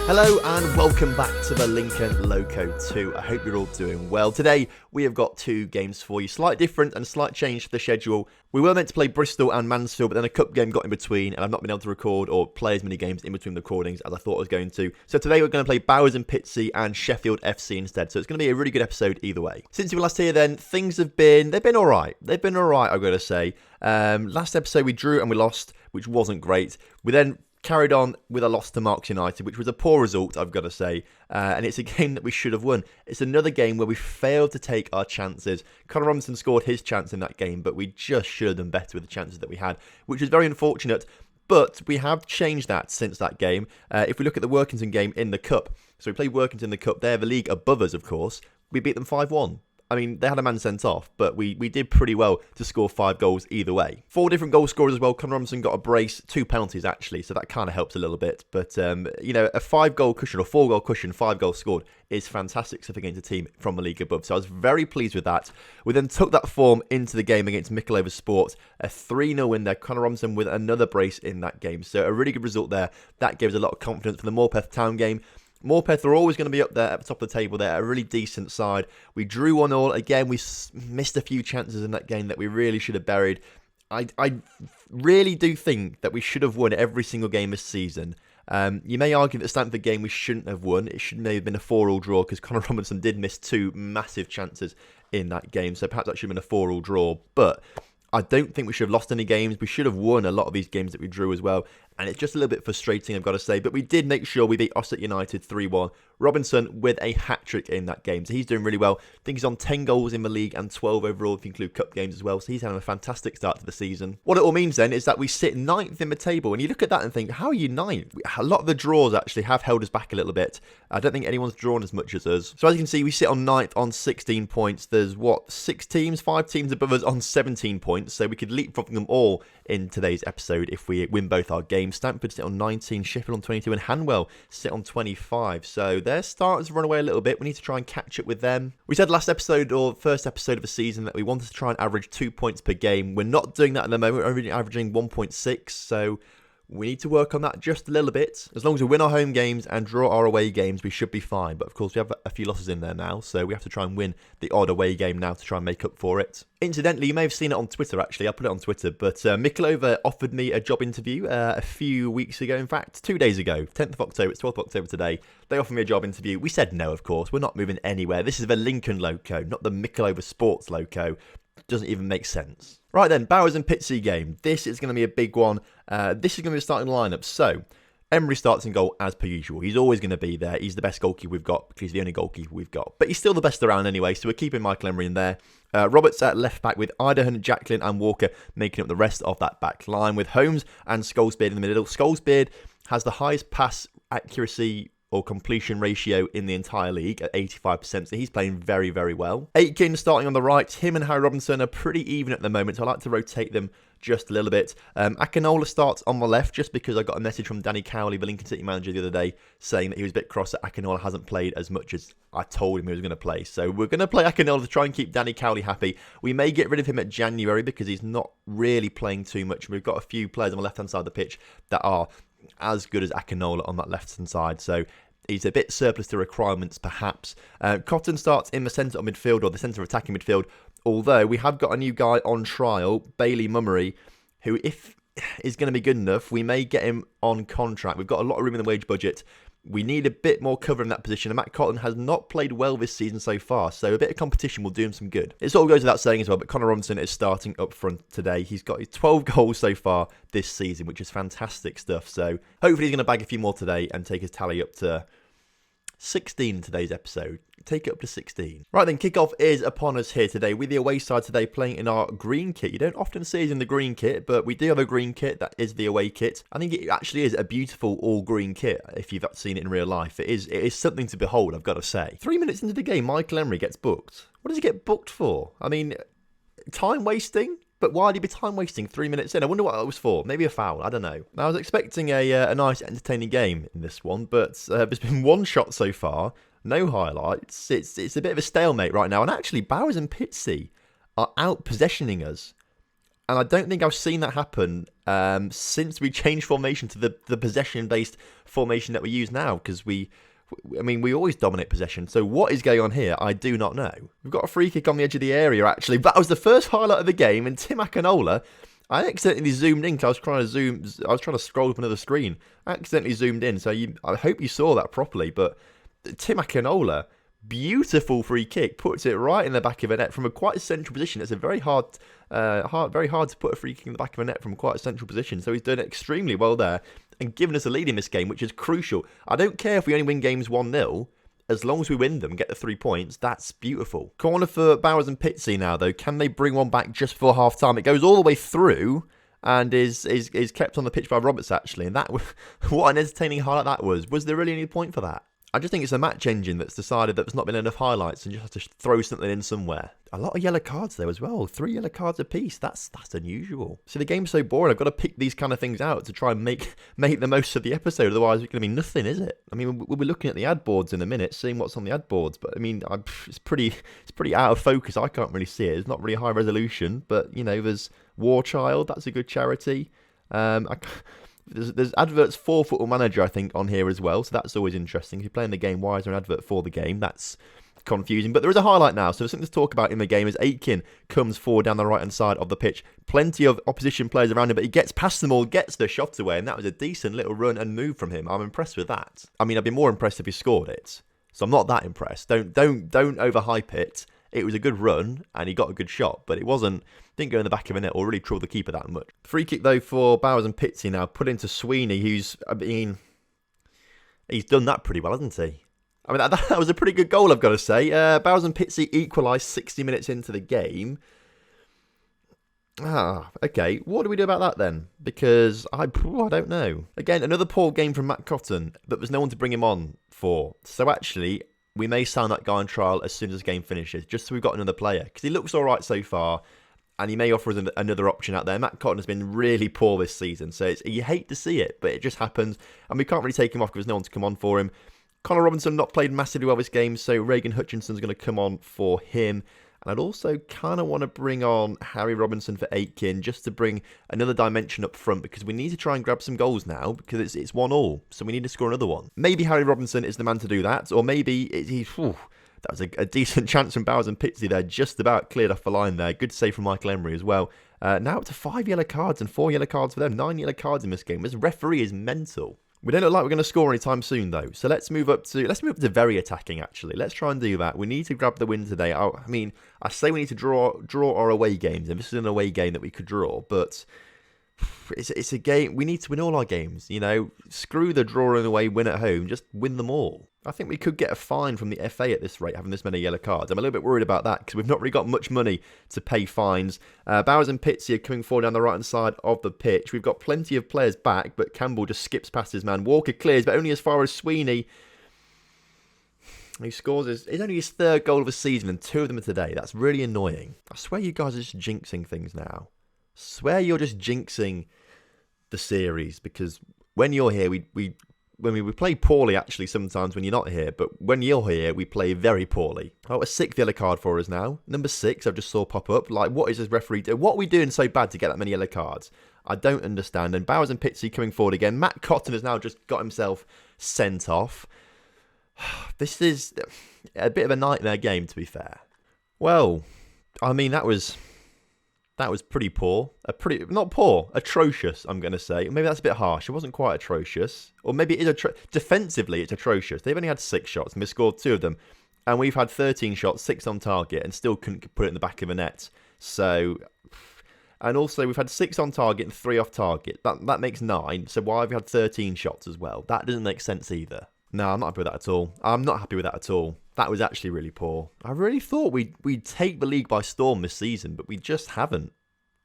Hello and welcome back to the Lincoln Loco 2. I hope you're all doing well. Today we have got two games for you, slight different and slight change to the schedule. We were meant to play Bristol and Mansfield, but then a cup game got in between and I've not been able to record or play as many games in between the recordings as I thought I was going to. So today we're going to play Bowers and Pitsea and Sheffield FC instead. So it's going to be a really good episode either way. Since you were last here then, things have been alright. They've been alright, I've got to say. Last episode we drew and we lost, which wasn't great. We then carried on with a loss to Marks United, which was a poor result, I've got to say. And it's a game that we should have won. It's another game where we failed to take our chances. Conor Robinson scored his chance in that game, but we just should have done better with the chances that we had, which was very unfortunate. But we have changed that since that game. If we look at the Workington game in the Cup, so we played Workington in the Cup. They're the league above us, of course. We beat them 5-1. I mean, they had a man sent off, but we did pretty well to score 5 goals either way. 4 different goal scorers as well. Conor Robinson got a brace, 2 penalties actually, so that kind of helps a little bit. But, a 5-goal cushion or 4-goal cushion, 5 goals scored is fantastic stuff against a team from the league above. So I was very pleased with that. We then took that form into the game against Mickle Sport, a 3-0 win there. Conor Robinson with another brace in that game. So a really good result there. That gives a lot of confidence for the Morpeth Town game. Morpeth are always going to be up there at the top of the table. They're a really decent side. We drew 1-1. Again, we missed a few chances in that game that we really should have buried. I really do think that we should have won every single game this season. You may argue that the Stamford game we shouldn't have won. It should may have been a 4-4 draw because Conor Robinson did miss 2 massive chances in that game. So perhaps that should have been a 4-4 draw. But I don't think we should have lost any games. We should have won a lot of these games that we drew as well. And it's just a little bit frustrating, I've got to say. But we did make sure we beat Ossett United 3-1. Robinson with a hat-trick in that game. So he's doing really well. I think he's on 10 goals in the league and 12 overall if you include cup games as well. So he's having a fantastic start to the season. What it all means then is that we sit 9th in the table. And you look at that and think, how are you 9th? A lot of the draws actually have held us back a little bit. I don't think anyone's drawn as much as us. So as you can see, we sit on 9th on 16 points. There's 5 teams above us on 17 points. So we could leapfrog them all in today's episode if we win both our games. Stamford sit on 19, Sheffield on 22, and Hanwell sit on 25. So their starters have run away a little bit. We need to try and catch up with them. We said last episode, or first episode of the season, that we wanted to try and average 2 points per game. We're not doing that at the moment. We're only averaging 1.6, so we need to work on that just a little bit. As long as we win our home games and draw our away games, we should be fine. But of course, we have a few losses in there now, so we have to try and win the odd away game now to try and make up for it. Incidentally, you may have seen it on Twitter, actually. I put it on Twitter, but Mickle offered me a job interview a few weeks ago. In fact, 2 days ago, 10th of October, it's 12th of October today. They offered me a job interview. We said no, of course. We're not moving anywhere. This is the Lincoln Loco, not the Mickle Sports Loco. Doesn't even make sense. Right then, Bowers and Pitsea game. This is going to be a big one. This is going to be the starting lineup. So, Emery starts in goal as per usual. He's always going to be there. He's the best goalkeeper we've got because he's the only goalkeeper we've got. But he's still the best around anyway, so we're keeping Michael Emery in there. Roberts at left back with Idahan, Jacklin and Walker making up the rest of that back line with Holmes and Scholesbeard in the middle. Scholesbeard has the highest pass accuracy or completion ratio in the entire league at 85%, so he's playing very, very well. Aitken starting on the right. Him and Harry Robinson are pretty even at the moment, so I like to rotate them just a little bit. Akinola starts on the left just because I got a message from Danny Cowley, the Lincoln City manager, the other day, saying that he was a bit cross that Akinola hasn't played as much as I told him he was going to play. So we're going to play Akinola to try and keep Danny Cowley happy. We may get rid of him at January because he's not really playing too much. We've got a few players on the left-hand side of the pitch that are as good as Akinola on that left-hand side. So he's a bit surplus to requirements, perhaps. Cotton starts in the centre of midfield, or the centre of attacking midfield, although we have got a new guy on trial, Bailey Mummery, who, if is going to be good enough, we may get him on contract. We've got a lot of room in the wage budget. We need a bit more cover in that position, and Matt Cotton has not played well this season so far, so a bit of competition will do him some good. It sort of goes without saying as well, but Conor Robinson is starting up front today. He's got 12 goals so far this season, which is fantastic stuff, so hopefully he's going to bag a few more today and take his tally up to 16 in today's episode. Take it up to 16. Right then, kickoff is upon us here today with the away side today playing in our green kit. You don't often see us in the green kit, but we do have a green kit. That is the away kit. I think it actually is a beautiful all green kit if you've seen it in real life. It is something to behold, I've got to say. 3 minutes into the game, Michael Emery gets booked. What does he get booked for? I mean, time wasting? But why'd he be time wasting 3 minutes in? I wonder what that was for. Maybe a foul. I don't know. Now, I was expecting a nice, entertaining game in this one, but there's been one shot so far, no highlights. It's a bit of a stalemate right now. And actually, Bowers and Pitsea are out possessioning us And I don't think I've seen that happen since we changed formation to the possession-based formation that we use now, because we always dominate possession. So what is going on here? I do not know. We've got a free kick on the edge of the area, actually. That was the first highlight of the game, and Tim Akinola, I accidentally zoomed in because I was trying to scroll up another screen. I accidentally zoomed in, so I hope you saw that properly. But Tim Akinola, beautiful free kick, puts it right in the back of a net from a quite central position. It's a very hard to put a free kick in the back of a net from quite a central position. So he's done extremely well there and given us a lead in this game, which is crucial. I don't care if we only win games 1-0. As long as we win them, get the 3 points, that's beautiful. Corner for Bowers and Pitsea now, though. Can they bring one back just before half-time? It goes all the way through and is kept on the pitch by Roberts, actually. And that, what an entertaining highlight that was. Was there really any point for that? I just think it's a match engine that's decided that there's not been enough highlights and just has to throw something in somewhere. A lot of yellow cards there as well. 3 yellow cards apiece. That's unusual. See, the game's so boring. I've got to pick these kind of things out to try and make the most of the episode. Otherwise, it's going to be nothing, is it? I mean, we'll be looking at the ad boards in a minute, seeing what's on the ad boards. But I mean, it's pretty out of focus. I can't really see it. It's not really high resolution. But you know, there's War Child. That's a good charity. There's adverts for Football Manager, I think, on here as well. So that's always interesting. If you're playing the game, why is there an advert for the game? That's confusing. But there is a highlight now. So there's something to talk about in the game as Aitken comes forward down the right-hand side of the pitch. Plenty of opposition players around him, but he gets past them all, gets the shot away. And that was a decent little run and move from him. I'm impressed with that. I mean, I'd be more impressed if he scored it. So I'm not that impressed. Don't overhype it. It was a good run and he got a good shot, but didn't go in the back of a net or really trouble the keeper that much. Free kick though for Bowers and Pitsea now, put into Sweeney, he's done that pretty well, hasn't he? I mean, that was a pretty good goal, I've got to say. Bowers and Pitsea equalised 60 minutes into the game. Okay. What do we do about that then? Because I don't know. Again, another poor game from Matt Cotton, but there's no one to bring him on for. So actually, we may sign that guy on trial as soon as the game finishes, just so we've got another player. Because he looks all right so far, and he may offer us another option out there. Matt Cotton has been really poor this season, so you hate to see it, but it just happens. And we can't really take him off because there's no one to come on for him. Connor Robinson not played massively well this game, so Reagan Hutchinson's going to come on for him. And I'd also kind of want to bring on Harry Robinson for Aitken, just to bring another dimension up front, because we need to try and grab some goals now, because it's 1-1, so we need to score another one. Maybe Harry Robinson is the man to do that, or maybe that was a decent chance from Bowers and Pitsea there, just about cleared off the line there. Good save from Michael Emery as well. Now up to 5 yellow cards and 4 yellow cards for them. 9 yellow cards in this game. This referee is mental. We don't look like we're going to score anytime soon, though. So let's move up to very attacking, actually. Let's try and do that. We need to grab the win today. I mean, I say we need to draw our away games, and this is an away game that we could draw, but it's a game. We need to win all our games, you know. Screw the drawing away, win at home. Just win them all. I think we could get a fine from the FA at this rate, having this many yellow cards. I'm a little bit worried about that because we've not really got much money to pay fines. Bowers and Pitsea are coming forward down the right-hand side of the pitch. We've got plenty of players back, but Campbell just skips past his man. Walker clears, but only as far as Sweeney, who scores it's only his 3rd goal of the season, and 2 of them are today. That's really annoying. I swear you guys are just jinxing things now. Swear you're just jinxing the series, because when you're here, we play poorly, actually, sometimes when you're not here. But when you're here, we play very poorly. Oh, a 6th yellow card for us now. Number 6, I've just saw pop up. Like, what is this referee doing? What are we doing so bad to get that many yellow cards? I don't understand. And Bowers and Pitsea coming forward again. Matt Cotton has now just got himself sent off. This is a bit of a nightmare game, to be fair. Well, I mean, that was pretty poor. Not poor, atrocious, I'm going to say. Maybe that's a bit harsh. It wasn't quite atrocious. Or maybe it is defensively, it's atrocious. They've only had 6 shots and we scored 2 of them. And we've had 13 shots, 6 on target, and still couldn't put it in the back of a net. So, and also we've had 6 on target and 3 off target. That makes 9. So why have we had 13 shots as well? That doesn't make sense either. No, I'm not happy with that at all. I'm not happy with that at all. That was actually really poor. I really thought we'd take the league by storm this season, but we just haven't.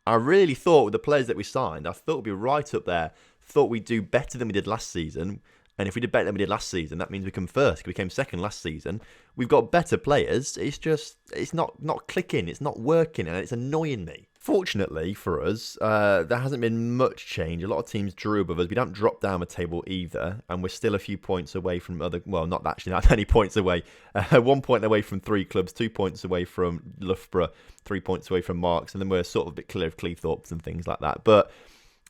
I really thought with the players that we signed, I thought we'd be right up there. Thought we'd do better than we did last season. And if we did better than we did last season, that means we come first. We came second last season. We've got better players. It's not clicking. It's not working, and it's annoying me. Fortunately for us, there hasn't been much change. A lot of teams drew above us. We don't drop down the table either, and we're still a few points away from not actually that many points away. 1 point away from 3 clubs, 2 points away from Loughborough, 3 points away from Marks, and then we're sort of a bit clear of Cleethorpes and things like that. But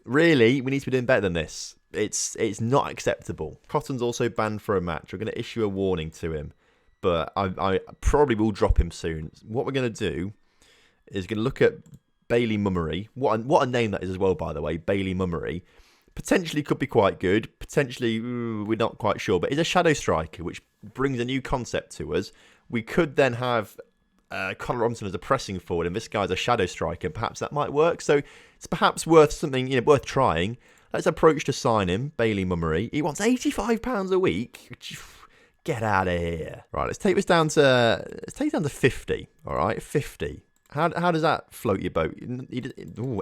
really, we need to be doing better than this. It's not acceptable. Cotton's also banned for a match. We're going to issue a warning to him, but I probably will drop him soon. What we're going to do is going to look at Bailey Mummery. What a name that is as well, by the way. Bailey Mummery. Potentially could be quite good. Potentially, we're not quite sure. But he's a shadow striker, which brings a new concept to us. We could then have Conor Robinson as a pressing forward, and this guy's a shadow striker. Perhaps that might work. So it's perhaps worth something, worth trying. Let's approach to sign him, Bailey Mummery. He wants £85 a week. Get out of here. Right, let's take this down to 50. All right, 50. How does that float your boat?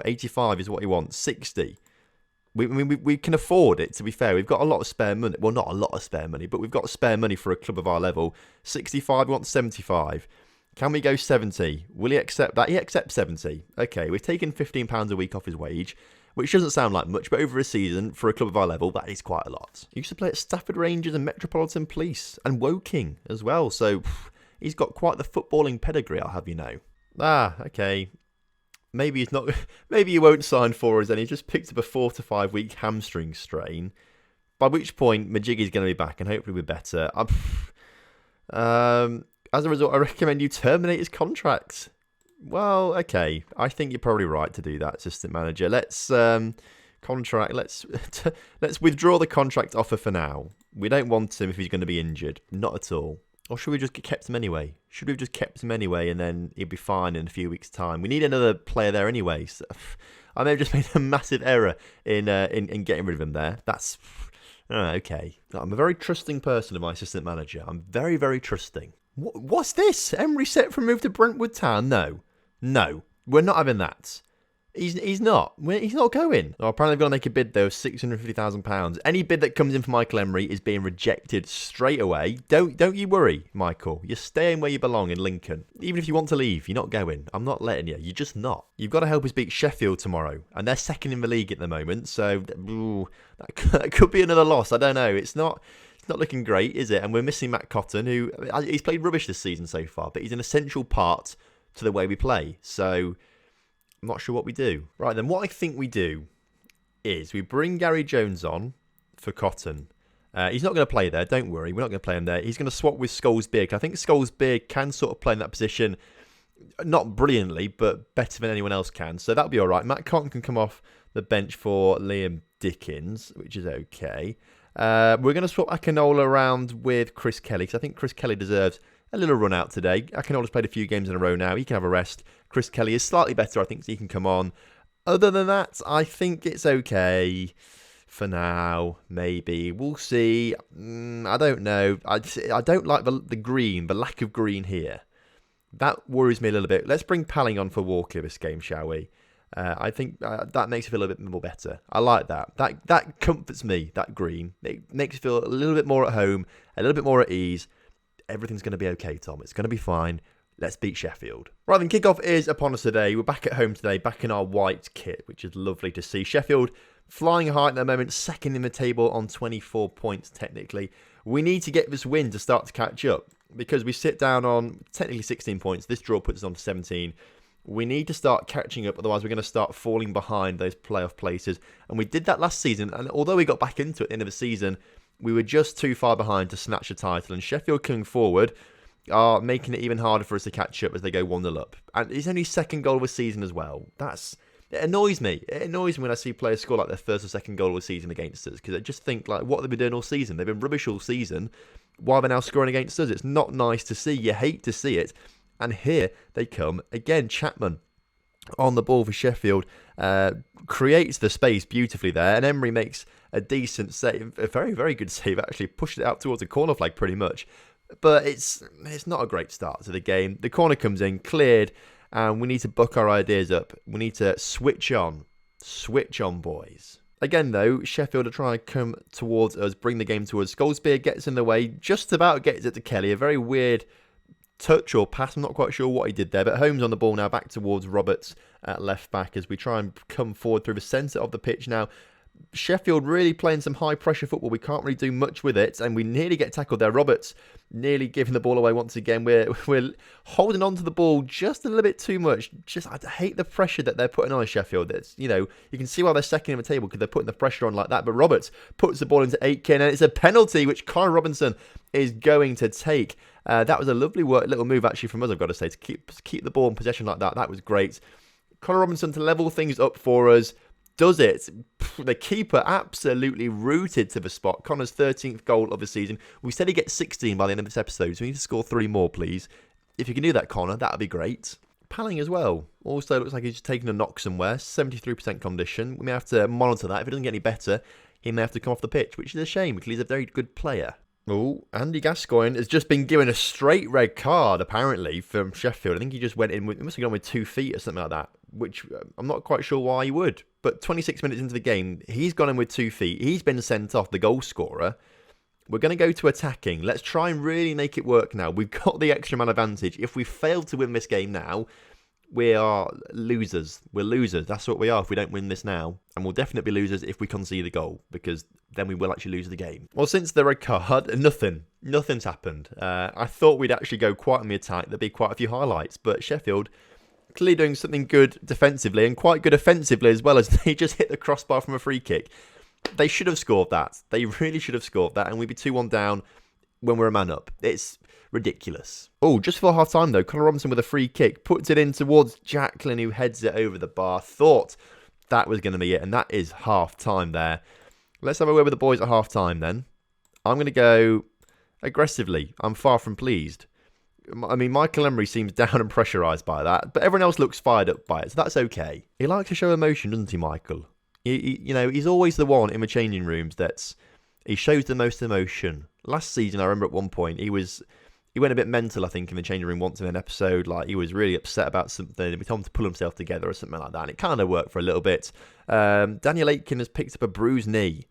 85 is what he wants. 60. We can afford it, to be fair. We've got a lot of spare money. Well, not a lot of spare money, but we've got spare money for a club of our level. 65, we want 75. Can we go 70? Will he accept that? He accepts 70. Okay, we've taken £15 a week off his wage, which doesn't sound like much, but over a season, for a club of our level, that is quite a lot. He used to play at Stafford Rangers and Metropolitan Police, and Woking as well, so he's got quite the footballing pedigree, I'll have you know. Okay. Maybe he's not. Maybe he won't sign for us, and he just picked up a 4 to 5 week hamstring strain. By which point, Majiggy's going to be back, and hopefully we're better. As a result, I recommend you terminate his contract. Well, okay. I think you're probably right to do that, assistant manager. Let's let's withdraw the contract offer for now. We don't want him if he's going to be injured. Not at all. Or should we just kept him anyway? Should we have just kept him anyway and then he'd be fine in a few weeks' time? We need another player there anyway. So, I may have just made a massive error in getting rid of him there. That's okay. I'm a very trusting person of my assistant manager. I'm very, very trusting. What's this? Emery set for a move to Brentwood Town? No, we're not having that. He's not going. Oh, apparently they've got to make a bid though of £650,000. Any bid that comes in for Michael Emery is being rejected straight away. Don't you worry, Michael. You're staying where you belong in Lincoln. Even if you want to leave, you're not going. I'm not letting you. You're just not. You've got to help us beat Sheffield tomorrow, and they're second in the league at the moment. So that could be another loss. I don't know. It's not looking great, is it? And we're missing Matt Cotton, who he's played rubbish this season so far, but he's an essential part to the way we play. So I'm not sure what we do. Right then, what I think we do is we bring Gary Jones on for Cotton. He's not going to play there, don't worry. We're not going to play him there. He's going to swap with Scholes-Beard. I think Scholes-Beard can sort of play in that position, not brilliantly, but better than anyone else can. So that'll be all right. Matt Cotton can come off the bench for Liam Dickens, which is okay. We're going to swap Akinola around with Chris Kelly, because I think Chris Kelly deserves a little run out today. Akinola's played a few games in a row now. He can have a rest. Chris Kelly is slightly better, I think, so he can come on. Other than that, I think it's okay for now. Maybe. We'll see. I don't know. I don't like the green, the lack of green here. That worries me a little bit. Let's bring Palling on for Walker this game, shall we? I think that makes it feel a bit more better. I like that. That comforts me, that green. It makes me feel a little bit more at home, a little bit more at ease. Everything's going to be okay, Tom. It's going to be fine. Let's beat Sheffield. Right then, kickoff is upon us today. We're back at home today, back in our white kit, which is lovely to see. Sheffield flying high at the moment, second in the table on 24 points technically. We need to get this win to start to catch up, because we sit down on technically 16 points. This draw puts us on to 17. We need to start catching up, otherwise we're going to start falling behind those playoff places. And we did that last season, and although we got back into it at the end of the season, we were just too far behind to snatch the title. And Sheffield coming forward are making it even harder for us to catch up as they go 1-0 up. And it's only second goal of the season as well. It annoys me. It annoys me when I see players score like their first or second goal of the season against us, because I just think, like, what have they been doing all season? They've been rubbish all season. Why are they now scoring against us? It's not nice to see. You hate to see it. And here they come again. Chapman on the ball for Sheffield creates the space beautifully there, and Emery makes a decent save, a very, very good save actually, pushed it out towards a corner flag pretty much. But it's not a great start to the game. The corner comes in, cleared, and we need to buck our ideas up. We need to switch on, boys. Again, though, Sheffield are trying to come towards us, bring the game towards us. Goldspear gets in the way, just about gets it to Kelly. A very weird touch or pass. I'm not quite sure what he did there, but Holmes on the ball now, back towards Roberts at left back as we try and come forward through the centre of the pitch now. Sheffield really playing some high pressure football. We can't really do much with it, and we nearly get tackled there. Roberts nearly giving the ball away once again. We're holding on to the ball just a little bit too much. I hate the pressure that they're putting on Sheffield. It's, you can see why they're second in the table because they're putting the pressure on like that. But Roberts puts the ball into Aitken, and it's a penalty which Connor Robinson is going to take. That was a lovely little move actually from us, I've got to say, to keep the ball in possession like that. That was great. Connor Robinson to level things up for us. Does it. The keeper absolutely rooted to the spot. Connor's 13th goal of the season. We said he gets 16 by the end of this episode, so we need to score 3 more, please. If you can do that, Connor, that would be great. Palling as well. Also looks like he's just taking a knock somewhere. 73% condition. We may have to monitor that. If it doesn't get any better, he may have to come off the pitch, which is a shame because he's a very good player. Oh, Andy Gascoigne has just been given a straight red card, apparently, from Sheffield. I think he just went in with, he must have gone with 2 feet or something like that, which I'm not quite sure why he would. But 26 minutes into the game, he's gone in with 2 feet. He's been sent off, the goal scorer. We're going to go to attacking. Let's try and really make it work now. We've got the extra man advantage. If we fail to win this game now, we are losers. We're losers. That's what we are if we don't win this now. And we'll definitely be losers if we concede the goal, because then we will actually lose the game. Well, since the red card, nothing's happened. I thought we'd actually go quite on the attack. There'd be quite a few highlights, but Sheffield clearly doing something good defensively and quite good offensively as well, as they just hit the crossbar from a free kick. They should have scored that. They really should have scored that, and we'd be 2-1 down when we're a man up. It's ridiculous. Oh, just for half-time though, Connor Robinson with a free kick, puts it in towards Jacqueline, who heads it over the bar. Thought that was going to be it, and that is half-time there. Let's have a word with the boys at half-time then. I'm going to go aggressively. I'm far from pleased. I mean, Michael Emery seems down and pressurised by that, but everyone else looks fired up by it, so that's okay. He likes to show emotion, doesn't he, Michael? He's always the one in the changing rooms he shows the most emotion. Last season, I remember at one point, he went a bit mental, I think, in the changing room once in an episode. Like, he was really upset about something, and we told him to pull himself together or something like that, and it kind of worked for a little bit. Daniel Aitken has picked up a bruised knee.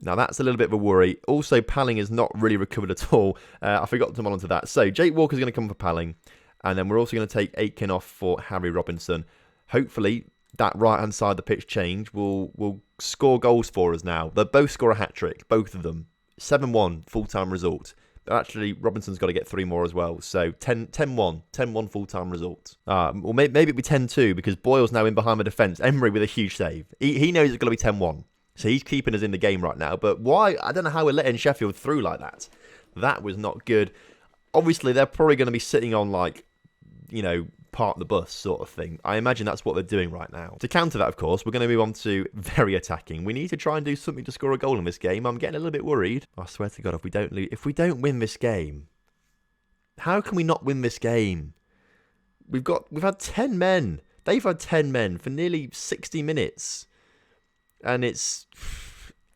Now, that's a little bit of a worry. Also, Palling has not really recovered at all. I forgot to monitor that. So, Jake Walker's going to come for Palling, and then we're also going to take Aitken off for Harry Robinson. Hopefully, that right-hand side of the pitch change will score goals for us now. They'll both score a hat-trick, both of them. 7-1 full-time result. But actually, Robinson's got to get 3 more as well. So 10-1 full-time result. Or maybe it'll be 10-2 because Boyle's now in behind the defence. Emery with a huge save. He knows it's going to be 10-1. So he's keeping us in the game right now. But why? I don't know how we're letting Sheffield through like that. That was not good. Obviously, they're probably going to be sitting on, park the bus sort of thing. I imagine that's what they're doing right now. To counter that, of course, we're going to move on to very attacking. We need to try and do something to score a goal in this game. I'm getting a little bit worried. I swear to God, if we don't win this game, how can we not win this game? We've had 10 men. They've had 10 men for nearly 60 minutes. And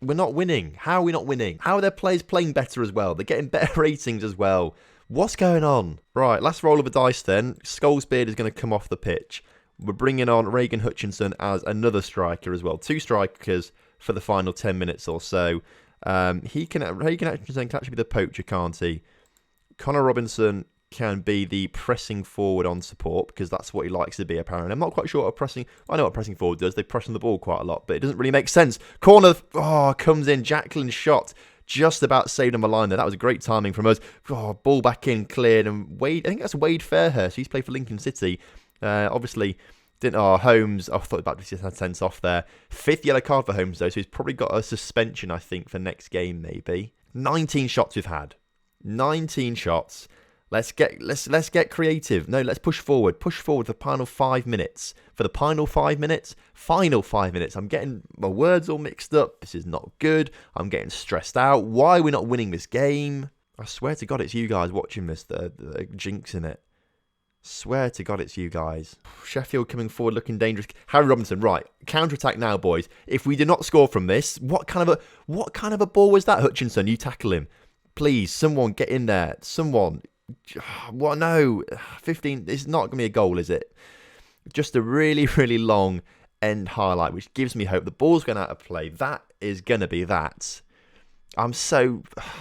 we're not winning. How are we not winning? How are their players playing better as well? They're getting better ratings as well. What's going on? Right, last roll of the dice then. Schollsbeard is going to come off the pitch. We're bringing on Reagan Hutchinson as another striker as well. 2 strikers for the final 10 minutes or so. Reagan Hutchinson can actually be the poacher, can't he? Connor Robinson can be the pressing forward on support because that's what he likes to be, apparently. I'm not quite sure I know what pressing forward does. They press on the ball quite a lot, but it doesn't really make sense. Corner, comes in. Jacqueline's shot. Just about saved him a line there. That was great timing from us. Ball back in, cleared. And Wade, I think that's Wade Fairhurst. He's played for Lincoln City. Obviously, Holmes, I thought about this, had sense off there. 5th yellow card for Holmes, though, so he's probably got a suspension, I think, for next game, maybe. 19 shots we've had. 19 shots. Let's get creative. No, let's push forward. Push forward for the final 5 minutes. For the final 5 minutes? Final 5 minutes. I'm getting my words all mixed up. This is not good. I'm getting stressed out. Why are we not winning this game? I swear to God it's you guys watching this that are jinxing it. Swear to God it's you guys. Sheffield coming forward looking dangerous. Harry Robinson, right. Counter-attack now, boys. If we do not score from this, what kind of a ball was that, Hutchinson? You tackle him. Please, someone get in there. Someone. What? No, 15. It's not going to be a goal, is it? Just a really, really long end highlight, which gives me hope. The ball's going out of play. That is going to be that. I'm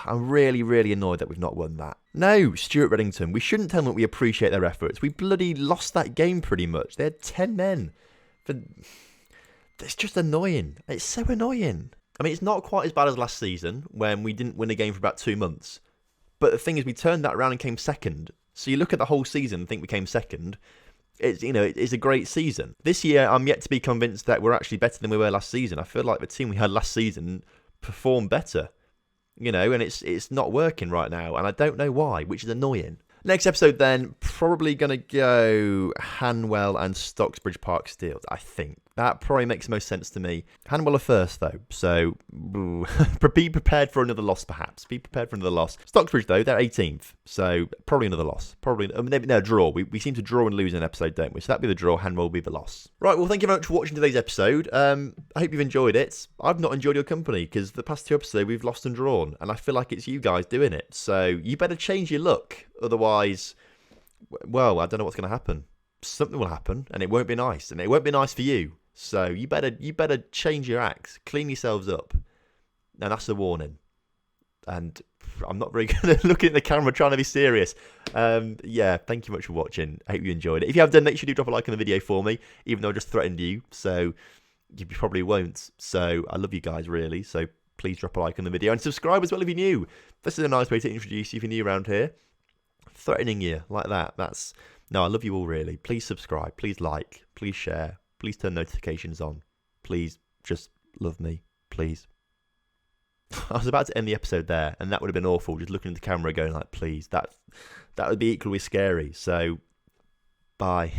really, really annoyed that we've not won that. No, Stuart Reddington, we shouldn't tell them that we appreciate their efforts. We bloody lost that game pretty much. They had 10 men. It's just annoying. It's so annoying. I mean, it's not quite as bad as last season when we didn't win a game for about 2 months. But the thing is, we turned that around and came second. So you look at the whole season and think we came second. It's a great season. This year, I'm yet to be convinced that we're actually better than we were last season. I feel like the team we had last season performed better. And it's not working right now, and I don't know why, which is annoying. Next episode then, probably going to go Hanwell and Stocksbridge Park Steels, I think. That probably makes the most sense to me. Hanwell are first, though, so be prepared for another loss, perhaps. Be prepared for another loss. Stocksbridge, though, they're 18th, so probably another loss. No, draw. We seem to draw and lose in an episode, don't we? So that'd be the draw, Hanwell will be the loss. Right, well, thank you very much for watching today's episode. I hope you've enjoyed it. I've not enjoyed your company, because the past 2 episodes we've lost and drawn, and I feel like it's you guys doing it. So you better change your look, otherwise, well, I don't know what's going to happen. Something will happen, and it won't be nice, and it won't be nice for you. So you better change your acts, clean yourselves up, and that's a warning. And I'm not very good at looking at the camera trying to be serious. Yeah, thank you much for watching. I hope you enjoyed it. If you have done, make sure you drop a like on the video for me, even though I just threatened you. So you probably won't. So I love you guys, really. So please drop a like on the video and subscribe as well if you're new. This is a nice way to introduce you if you're new around here. Threatening you like that. No, I love you all, really. Please subscribe. Please like. Please share. Please turn notifications on. Please just love me. Please. I was about to end the episode there, and that would have been awful, just looking at the camera going like, please. That would be equally scary. So, bye.